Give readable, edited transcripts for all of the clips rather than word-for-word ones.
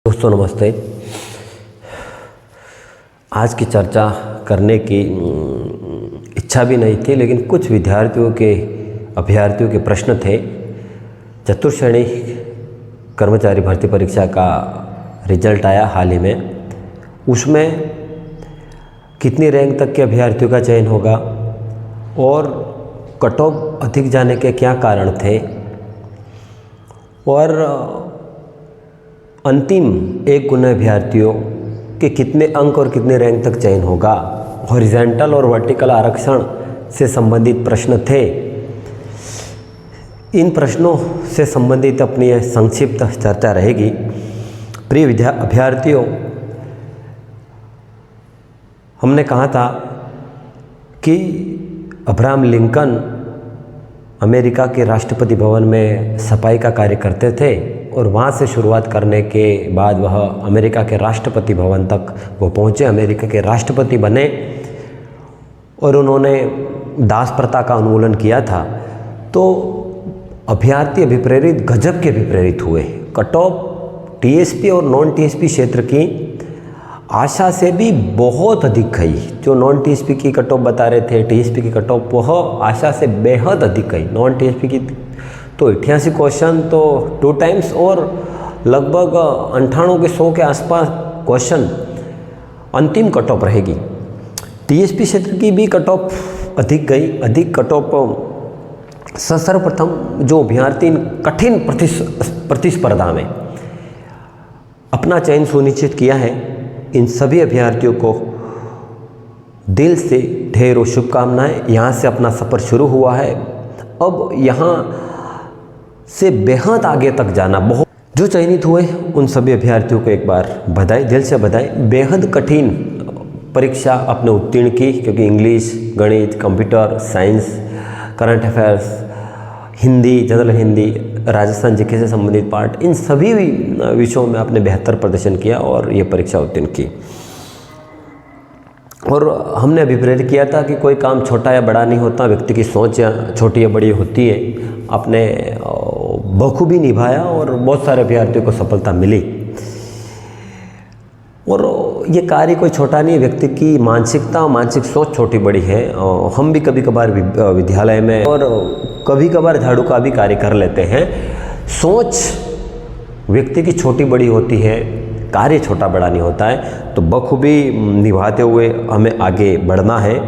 दोस्तों नमस्ते। आज की चर्चा करने की इच्छा भी नहीं थी, लेकिन कुछ अभ्यर्थियों के प्रश्न थे। चतुर्श्रेणी कर्मचारी भर्ती परीक्षा का रिजल्ट आया हाल ही में। उसमें कितनी रैंक तक के अभ्यर्थियों का चयन होगा और कट ऑफ अधिक जाने के क्या कारण थे और अंतिम एक गुना अभ्यर्थियों के कितने अंक और कितने रैंक तक चयन होगा, हॉरिजॉन्टल और वर्टिकल आरक्षण से संबंधित प्रश्न थे। इन प्रश्नों से संबंधित अपनी यह संक्षिप्त चर्चा रहेगी। प्रिय अभ्यर्थियों, हमने कहा था कि अब्राहम लिंकन अमेरिका के राष्ट्रपति भवन में सफाई का कार्य करते थे और वहाँ से शुरुआत करने के बाद वह अमेरिका के राष्ट्रपति भवन तक वो पहुँचे, अमेरिका के राष्ट्रपति बने और उन्होंने दास प्रथा का उन्मूलन किया था। तो अभ्यर्थी अभिप्रेरित गजब के अभिप्रेरित हुए। कट ऑफ टीएसपी और नॉन टीएसपी क्षेत्र की आशा से भी बहुत अधिक गई। जो नॉन टीएसपी की कट ऑफ बता रहे थे, टीएसपी की कट ऑफ वह आशा से बेहद अधिक गई। नॉन टीएसपी की तो 88 क्वेश्चन तो 2 टाइम्स और लगभग 98 के 100 के आसपास क्वेश्चन अंतिम कट ऑफ रहेगी। टीएसपी क्षेत्र की भी कट ऑफ अधिक गई। अधिक कट ऑफ सर्वप्रथम जो अभ्यर्थी कठिन प्रतिस्पर्धा में अपना चयन सुनिश्चित किया है, इन सभी अभ्यर्थियों को दिल से ढेरों शुभकामनाएं। यहाँ से अपना सफ़र शुरू हुआ है। अब यहाँ से बेहद आगे तक जाना बहुत। जो चयनित हुए उन सभी अभ्यर्थियों को एक बार बधाई, दिल से बधाई। बेहद कठिन परीक्षा आपने उत्तीर्ण की, क्योंकि इंग्लिश, गणित, computer science, current affairs, Hindi, general Hindi, Rajasthan GK से संबंधित पार्ट, इन सभी विषयों में आपने बेहतर प्रदर्शन किया और ये परीक्षा उत्तीर्ण की। और हमने अभिप्रेरित किया था कि कोई काम छोटा या बड़ा नहीं होता, व्यक्ति की सोच या छोटी या बड़ी होती है। आपने बखूबी निभाया और बहुत सारे अभ्यर्थियों को सफलता मिली। और ये कार्य कोई छोटा नहीं है, व्यक्ति की मानसिकता, मानसिक सोच छोटी बड़ी है। हम भी कभी कभार विद्यालय में और कभी कभार झाड़ू का भी कार्य कर लेते हैं। सोच व्यक्ति की छोटी बड़ी होती है, कार्य छोटा बड़ा नहीं होता है। तो बखूबी निभाते हुए हमें आगे बढ़ना है।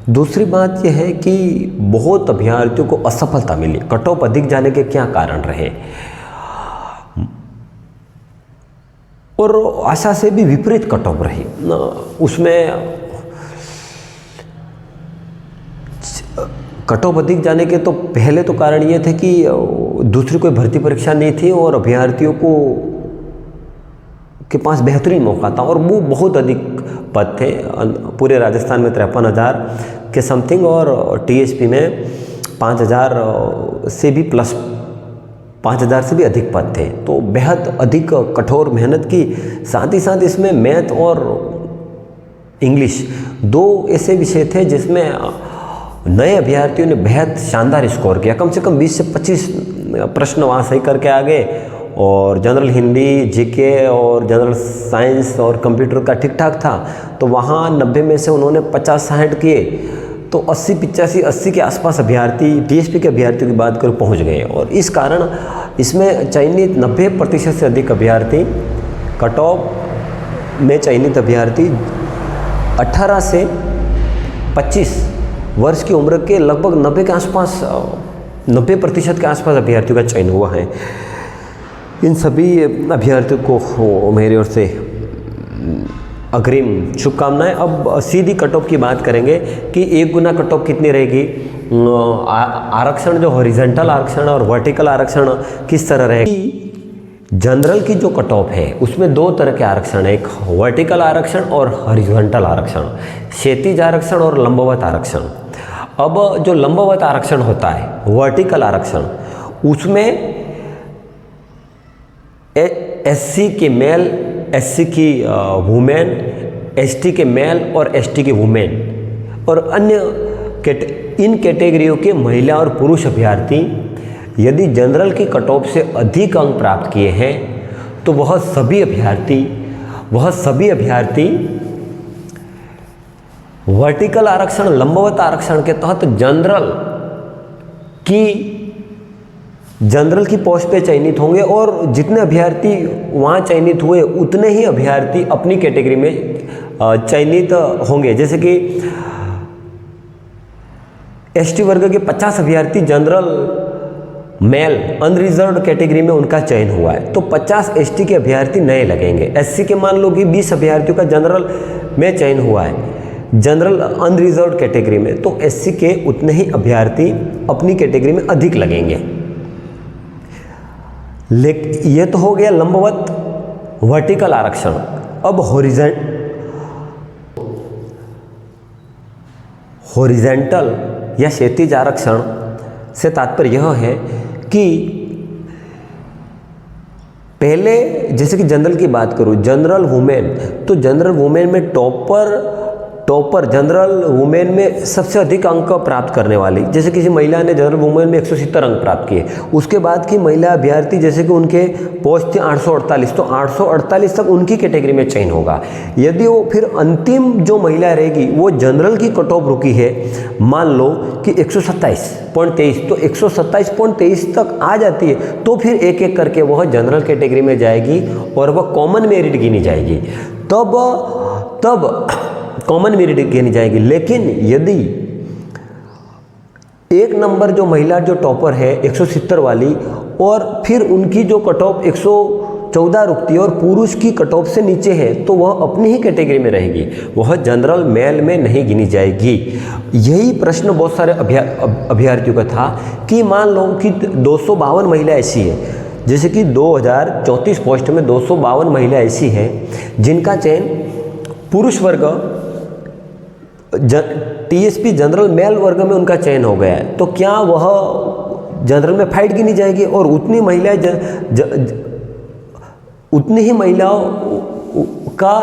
दूसरी बात यह है कि बहुत अभ्यर्थियों को असफलता मिली। कट ऑफ अधिक जाने के क्या कारण रहे और आशा से भी विपरीत कट ऑफ रही। उसमें कट ऑफ अधिक जाने के तो पहले तो कारण ये थे कि दूसरी कोई भर्ती परीक्षा नहीं थी और अभ्यर्थियों को के पास बेहतरीन मौका था और वो बहुत अधिक पद थे। पूरे राजस्थान में 53,000 के समथिंग और टीएसपी में 5,000 से भी प्लस 5,000 से भी अधिक पद थे। तो बेहद अधिक कठोर मेहनत की। साथ ही साथ इसमें मैथ और इंग्लिश 2 ऐसे विषय थे जिसमें नए अभ्यर्थियों ने बेहद शानदार स्कोर किया। कम से कम 20 से 25 प्रश्न वहाँ सही करके आ गए। और जनरल हिंदी, जीके और जनरल साइंस और कंप्यूटर का ठीक ठाक था, तो वहाँ 90 में से उन्होंने 50-60 किए। तो 80-85-80 के आसपास अभ्यर्थी टीएसपी के अभ्यर्थियों की बात कर पहुँच गए। और इस कारण इसमें चयनित 90% से अधिक अभ्यर्थी, कट ऑफ में चयनित अभ्यर्थी 18 से 25 वर्ष की उम्र के लगभग 90 के आसपास, 90% के आसपास अभ्यर्थियों का चयन हुआ है। इन सभी अभ्यर्थियों को मेरी ओर से अग्रिम शुभकामनाएं। अब सीधी कट ऑफ की बात करेंगे कि एक गुना कट ऑफ कितनी रहेगी। आरक्षण जो हॉरिजॉन्टल आरक्षण और वर्टिकल आरक्षण किस तरह रहेगी। जनरल की जो कट ऑफ है उसमें 2 तरह के आरक्षण है, एक वर्टिकल आरक्षण और हॉरिजॉन्टल आरक्षण, क्षैतिज आरक्षण और लंबवत आरक्षण। अब जो लंबवत आरक्षण होता है, वर्टिकल आरक्षण, उसमें एससी के मेल, एससी की वुमेन, एसटी के मेल और एसटी के वुमेन और अन्य इन कैटेगरियों के महिला और पुरुष अभ्यर्थी यदि जनरल की कट ऑफ से अधिक अंक प्राप्त किए हैं तो वह सभी अभ्यर्थी वर्टिकल आरक्षण, लंबवत आरक्षण के तहत जनरल की पोस्ट पे चयनित होंगे और जितने अभ्यर्थी वहाँ चयनित हुए उतने ही अभ्यर्थी अपनी कैटेगरी में चयनित होंगे। जैसे कि एसटी वर्ग के 50 अभ्यर्थी जनरल मेल अनरिजर्व्ड कैटेगरी में उनका चयन हुआ है, तो 50 एसटी के अभ्यर्थी नए लगेंगे। एससी के मान लो कि 20 अभ्यर्थियों का जनरल में चयन हुआ है जनरल अनरिजर्व्ड कैटेगरी में, तो एससी के उतने ही अभ्यर्थी अपनी कैटेगरी में अधिक लगेंगे। लेकिन ये तो हो गया लंबवत वर्टिकल आरक्षण। अब हॉरिजेंटल या क्षैतिज आरक्षण से तात्पर्य यह है कि पहले जैसे कि जनरल की बात करूं, जनरल वुमेन, तो जनरल वुमेन में टॉपर जनरल वुमेन में सबसे अधिक अंक प्राप्त करने वाली, जैसे किसी महिला ने जनरल वुमेन में 170 अंक प्राप्त किए। उसके बाद की महिला अभ्यर्थी जैसे कि उनके पोस्ट थी 848, तो 848 तक उनकी कैटेगरी में चयन होगा। यदि वो फिर अंतिम जो महिला रहेगी वो जनरल की कट ऑफ रुकी है, मान लो कि 127.23, तो 127.23 तक आ जाती है, तो फिर एक एक करके वह जनरल कैटेगरी में जाएगी और वह कॉमन मेरिट गिनी जाएगी। तब कॉमन मेरिट गिनी जाएगी। लेकिन यदि एक नंबर जो महिला जो टॉपर है 170 वाली और फिर उनकी जो कट ऑफ 114 रुकती है और पुरुष की कट ऑफ से नीचे है, तो वह अपनी ही कैटेगरी में रहेगी, वह जनरल मेल में नहीं गिनी जाएगी। यही प्रश्न बहुत सारे अभ्यर्थियों का था कि मान लो कि 252 महिला ऐसी है, जैसे कि 2034 पोस्ट में 252 महिला ऐसी हैं जिनका चयन पुरुष वर्ग टीएसपी जनरल मेल वर्ग में उनका चयन हो गया है, तो क्या वह जनरल में फाइट गिनी जाएगी और उतनी ही महिलाओं का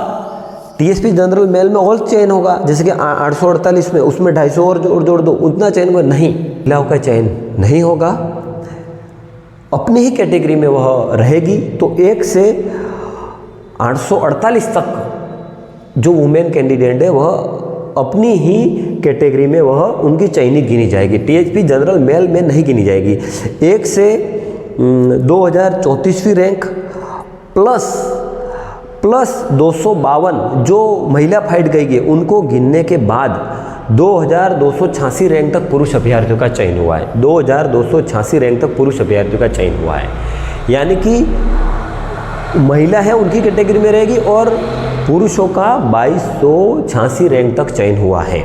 टीएसपी जनरल मेल में और चयन होगा, जैसे कि 848 में उसमें 250 और जोड़ दो, उतना चयन होगा? नहीं, महिलाओं का चयन नहीं होगा, अपनी ही कैटेगरी में वह रहेगी। तो 1 से 848 तक जो वुमेन कैंडिडेट है वह अपनी ही कैटेगरी में वह उनकी चयनित गिनी जाएगी, टीएसपी जनरल मेल में नहीं गिनी जाएगी। 1 से 2034वीं रैंक प्लस 252 जो महिला फाइट गई है उनको गिनने के बाद 2286 रैंक तक पुरुष अभ्यर्थियों का चयन हुआ है। 2286 रैंक तक पुरुष अभ्यर्थियों का चयन हुआ है, यानी कि महिला है उनकी कैटेगरी में रहेगी और पुरुषों का 2286 रैंक तक चयन हुआ है।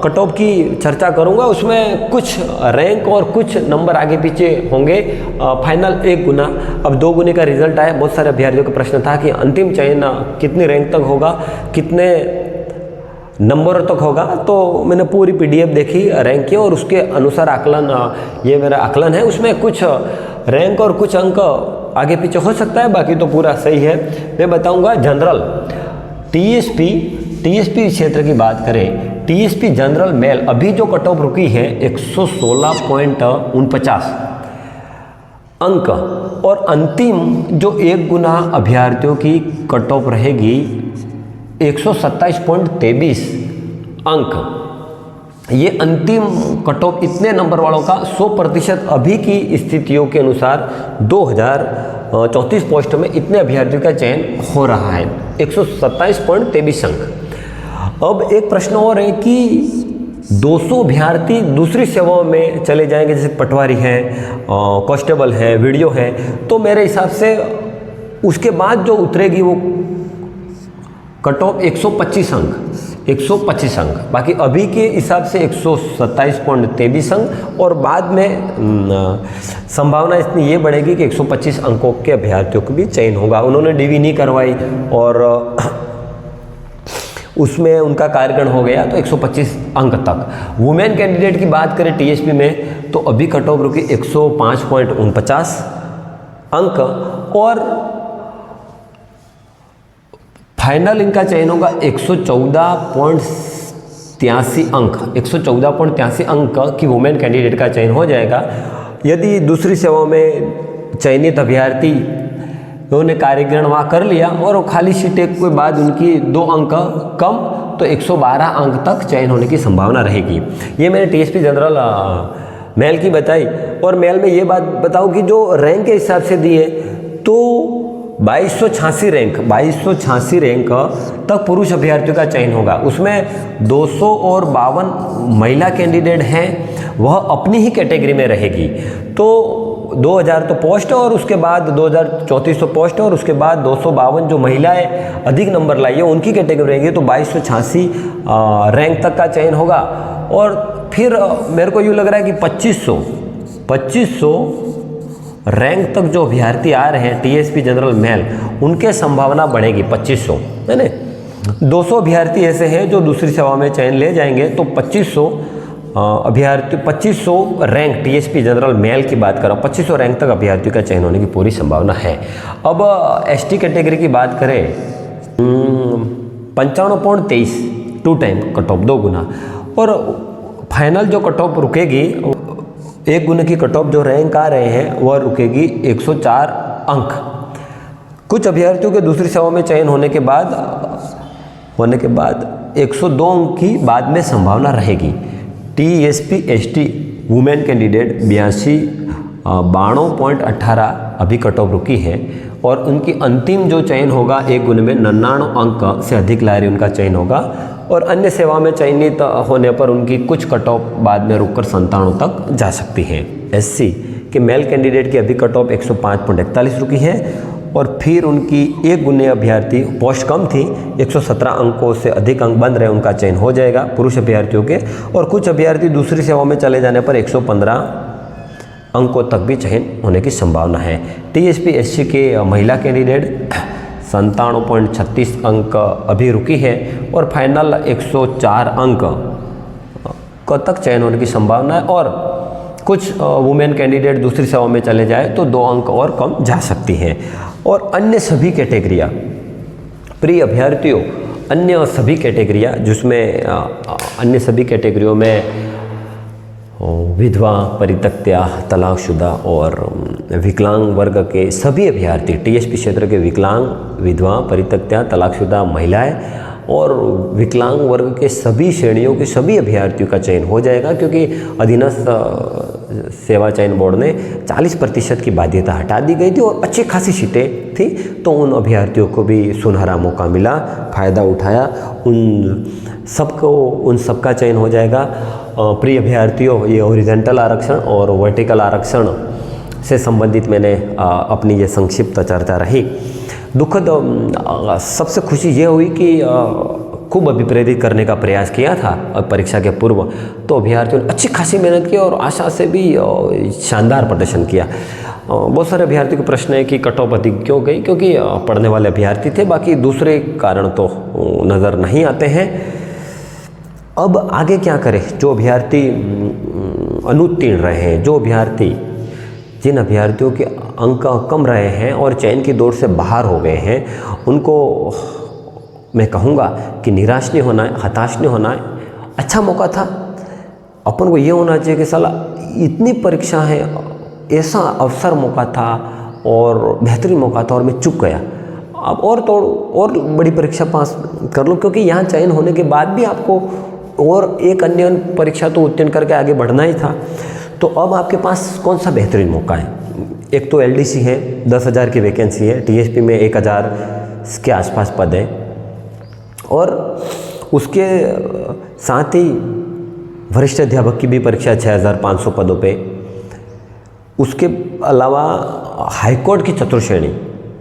कट ऑफ की चर्चा करूंगा, उसमें कुछ रैंक और कुछ नंबर आगे पीछे होंगे। फाइनल 1 गुना, अब 2 गुने का रिजल्ट आया। बहुत सारे अभ्यर्थियों का प्रश्न था कि अंतिम चयन कितनी रैंक तक होगा, कितने नंबर तक होगा, तो मैंने पूरी पीडीएफ देखी रैंक की और उसके अनुसार आकलन, ये मेरा आकलन है, उसमें कुछ रैंक और कुछ अंक आगे पीछे हो सकता है, बाकी तो पूरा सही है। मैं बताऊंगा जनरल टीएसपी क्षेत्र की बात करें, टीएसपी जनरल मेल अभी जो कट ऑफ रुकी है 116.49 अंक और अंतिम जो 1 गुना अभ्यर्थियों की कट ऑफ रहेगी 127.23 अंक। ये अंतिम कट ऑफ इतने नंबर वालों का 100% अभी की स्थितियों के अनुसार 2034 पोस्ट में इतने अभ्यर्थियों का चयन हो रहा है, 127.23 अंक। अब एक प्रश्न और है कि 200 अभ्यर्थी दूसरी सेवाओं में चले जाएंगे, जैसे पटवारी हैं, कांस्टेबल है, वीडियो है, तो मेरे हिसाब से उसके बाद जो उतरेगी वो कट ऑफ 125 अंक, बाकी अभी के हिसाब से 127.23 अंक और बाद में संभावना इतनी ये बढ़ेगी कि 125 अंकों के अभ्यर्थियों को भी चयन होगा। उन्होंने डीवी नहीं करवाई और उसमें उनका कार्यकाल हो गया, तो 125 अंक तक। वुमेन कैंडिडेट की बात करें टीएसपी में, तो अभी कट ऑफ रुकी 105.49 अंक और फाइनल इनका चयन होगा 114.83 अंक, 114.83 अंक की वुमेन कैंडिडेट का चयन हो जाएगा। यदि दूसरी सेवाओं में चयनित अभ्यर्थी उन्होंने कार्यग्रहण वहाँ कर लिया और खाली सीटें के बाद उनकी 2 अंक कम, तो 112 अंक तक चयन होने की संभावना रहेगी। ये मैंने टीएसपी जनरल मेल की बताई। और मेल में ये बात बताऊँ कि जो रैंक के हिसाब से दी है तो 2286 रैंक तक पुरुष अभ्यर्थियों का चयन होगा। उसमें 252 महिला कैंडिडेट हैं, वह अपनी ही कैटेगरी में रहेगी। तो 2000 तो पोस्ट और उसके बाद 2400 पोस्ट और उसके बाद 252 जो महिलाएं अधिक नंबर लाई है उनकी कैटेगरी रहेगी। तो 2286 रैंक तक का चयन होगा। और फिर मेरे को यूँ लग रहा है कि 2500 रैंक तक जो अभ्यर्थी आ रहे हैं टीएसपी जनरल मेल, उनके संभावना बढ़ेगी 2500, है ना। 200 अभ्यर्थी ऐसे हैं जो दूसरी सेवा में चयन ले जाएंगे, तो 2500 अभ्यर्थी 2500 रैंक टीएसपी जनरल मेल की बात कर रहा हूँ, 2500 रैंक तक अभ्यर्थियों का चयन होने की पूरी संभावना है। अब एसटी कैटेगरी की बात करें, 55.23 2 टाइम कट ऑफ 2 गुना, और फाइनल जो कट ऑफ रुकेगी 1 गुना की कट ऑफ जो रैंक आ रहे हैं वह रुकेगी 104 अंक। कुछ अभ्यर्थियों के दूसरी सेवा में चयन होने के बाद 102 अंक की बाद में संभावना रहेगी। टीएसपी एसटी वुमेन कैंडिडेट 92.18 अभी कट ऑफ रुकी है और उनकी अंतिम जो चयन होगा 1 गुना में 99 अंक से अधिक ला रही उनका चयन होगा। और अन्य सेवा में चयनित होने पर उनकी कुछ कट ऑफ बाद में रुककर 97 तक जा सकती है। एससी के मेल कैंडिडेट की अभी कट ऑफ 105.41 रुकी है और फिर उनकी 1 गुने अभ्यर्थी पोस्ट कम थी, 117 अंकों से अधिक अंक बन रहे, उनका चयन हो जाएगा पुरुष अभ्यर्थियों के। और कुछ अभ्यर्थी दूसरी सेवा में चले जाने पर 115 अंकों तक भी चयन होने की संभावना है। टीएसपी एससी के महिला कैंडिडेट 97.36 अंक अभी रुकी है और फाइनल 104 अंक तक चयन होने की संभावना है। और कुछ वुमेन कैंडिडेट दूसरी सेवा में चले जाए तो 2 अंक और कम जा सकती हैं। और अन्य सभी कैटेगरियाँ, प्रिय अभ्यर्थियों, अन्य सभी कैटेगरियाँ जिसमें अन्य सभी कैटेगरियों में विधवा, परित्यक्ता, तलाकशुदा और विकलांग वर्ग के सभी अभ्यर्थी, टीएसपी क्षेत्र के विकलांग, विधवा, परित्यक्ता, तलाकशुदा महिलाएं और विकलांग वर्ग के सभी श्रेणियों के सभी अभ्यर्थियों का चयन हो जाएगा, क्योंकि अधीनस्थ सेवा चयन बोर्ड ने 40% की बाध्यता हटा दी गई थी और अच्छी खासी सीटें थी। तो उन अभ्यर्थियों को भी सुनहरा मौका मिला, फ़ायदा उठाया, उन सबका चयन हो जाएगा। प्रिय अभ्यर्थियों, ये हॉरिजॉन्टल आरक्षण और वर्टिकल आरक्षण से संबंधित मैंने अपनी ये संक्षिप्त चर्चा रही। दुखद सबसे खुशी ये हुई कि खूब अभिप्रेरित करने का प्रयास किया था परीक्षा के पूर्व, तो अभ्यर्थियों ने अच्छी खासी मेहनत की और आशा से भी शानदार प्रदर्शन किया। बहुत सारे अभ्यर्थियों का प्रश्न है कि कट ऑफ अधिक क्यों गई, क्योंकि पढ़ने वाले अभ्यर्थी थे, बाकी दूसरे कारण तो नज़र नहीं आते हैं। अब आगे क्या करें? जो अभ्यर्थी अनुत्तीर्ण रहे हैं, जिन अभ्यर्थियों के अंक कम रहे हैं और चयन की दौड़ से बाहर हो गए हैं, उनको मैं कहूँगा कि निराश नहीं होना है, हताश नहीं होना है। अच्छा मौका था, अपन को ये होना चाहिए कि साला इतनी परीक्षा है, ऐसा अवसर मौका था और बेहतरीन मौका था और मैं चूक गया। अब और बड़ी परीक्षा पास कर लो, क्योंकि यहाँ चयन होने के बाद भी आपको और एक अन्य परीक्षा तो उत्तीर्ण करके आगे बढ़ना ही था। तो अब आपके पास कौन सा बेहतरीन मौका है? एक तो एलडीसी है, 10,000 की वैकेंसी है, टीएसपी में 1,000 के आसपास पद है और उसके साथ ही वरिष्ठ अध्यापक की भी परीक्षा 6,500 पदों पे। उसके अलावा हाईकोर्ट की चतुर्श्रेणी,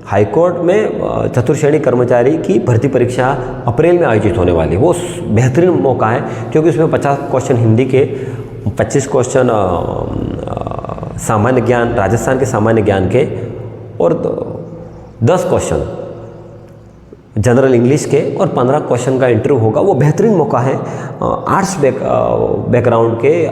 हाईकोर्ट में चतुर्श्रेणी कर्मचारी की भर्ती परीक्षा अप्रैल में आयोजित होने वाली है। वो बेहतरीन मौका है, क्योंकि उसमें 50 क्वेश्चन हिंदी के, 25 क्वेश्चन सामान्य ज्ञान, राजस्थान के सामान्य ज्ञान के और 10 क्वेश्चन जनरल इंग्लिश के और 15 क्वेश्चन का इंटरव्यू होगा। वो बेहतरीन मौका है आर्ट्स बैकग्राउंड के,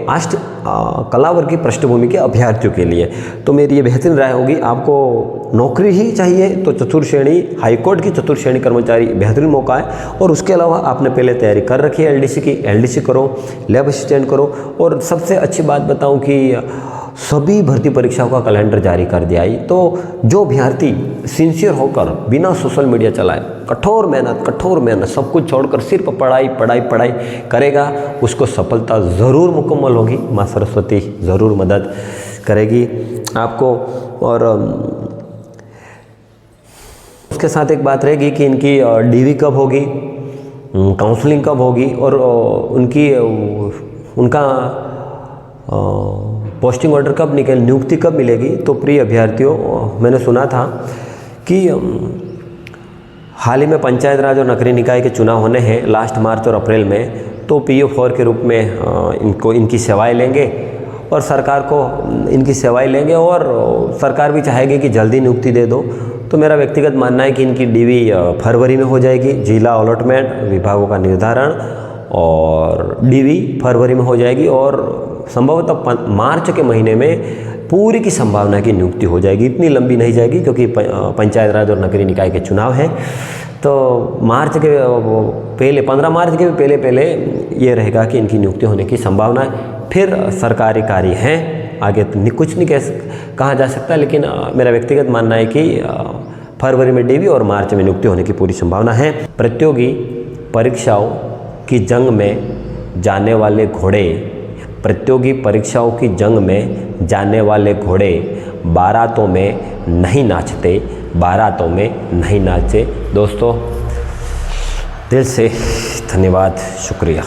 कला वर्ग की पृष्ठभूमि के अभ्यर्थियों के लिए। तो मेरी ये बेहतरीन राय होगी, आपको नौकरी ही चाहिए तो चतुर्श्रेणी, हाईकोर्ट की चतुर्श्रेणी कर्मचारी बेहतरीन मौका है। और उसके अलावा आपने पहले तैयारी कर रखी है एलडीसी की, एलडीसी करो, लैब असिस्टेंट करो। और सबसे अच्छी बात बताऊँ कि सभी भर्ती परीक्षाओं का कैलेंडर जारी कर दिया है। तो जो अभ्यर्थी सिंसियर होकर बिना सोशल मीडिया चलाए कठोर मेहनत सब कुछ छोड़कर सिर्फ पढ़ाई करेगा, उसको सफलता ज़रूर मुकम्मल होगी। माँ सरस्वती ज़रूर मदद करेगी आपको। और उसके साथ एक बात रहेगी कि इनकी डीवी कब होगी, काउंसलिंग कब होगी और उनका पोस्टिंग ऑर्डर कब नियुक्ति कब मिलेगी। तो प्रिय अभ्यर्थियों, मैंने सुना था कि हाल ही में पंचायत राज और नगरीय निकाय के चुनाव होने हैं लास्ट मार्च और अप्रैल में। तो PO4 के रूप में इनकी सेवाएं लेंगे और सरकार को इनकी सेवाएं लेंगे और सरकार भी चाहेगी कि जल्दी नियुक्ति दे दो। तो मेरा व्यक्तिगत मानना है कि इनकी डीवी फरवरी में हो जाएगी, जिला अलॉटमेंट विभागों का निर्धारण और डीवी फरवरी में हो जाएगी और संभवतः मार्च के महीने में पूरी की संभावना है कि नियुक्ति हो जाएगी। इतनी लंबी नहीं जाएगी क्योंकि पंचायत राज और नगरीय निकाय के चुनाव हैं। तो मार्च के पहले 15 मार्च के पहले ये रहेगा कि इनकी नियुक्ति होने की संभावना है। फिर सरकारी कार्य हैं, आगे तो कुछ नहीं कहा जा सकता, लेकिन मेरा व्यक्तिगत मानना है कि फरवरी में डीवी और मार्च में नियुक्ति होने की पूरी संभावना है। प्रतियोगी परीक्षाओं की जंग में जाने वाले घोड़े, प्रतियोगी परीक्षाओं की जंग में जाने वाले घोड़े बारातों में नहीं नाचते, बारातों में नहीं नाचे। दोस्तों, दिल से धन्यवाद, शुक्रिया।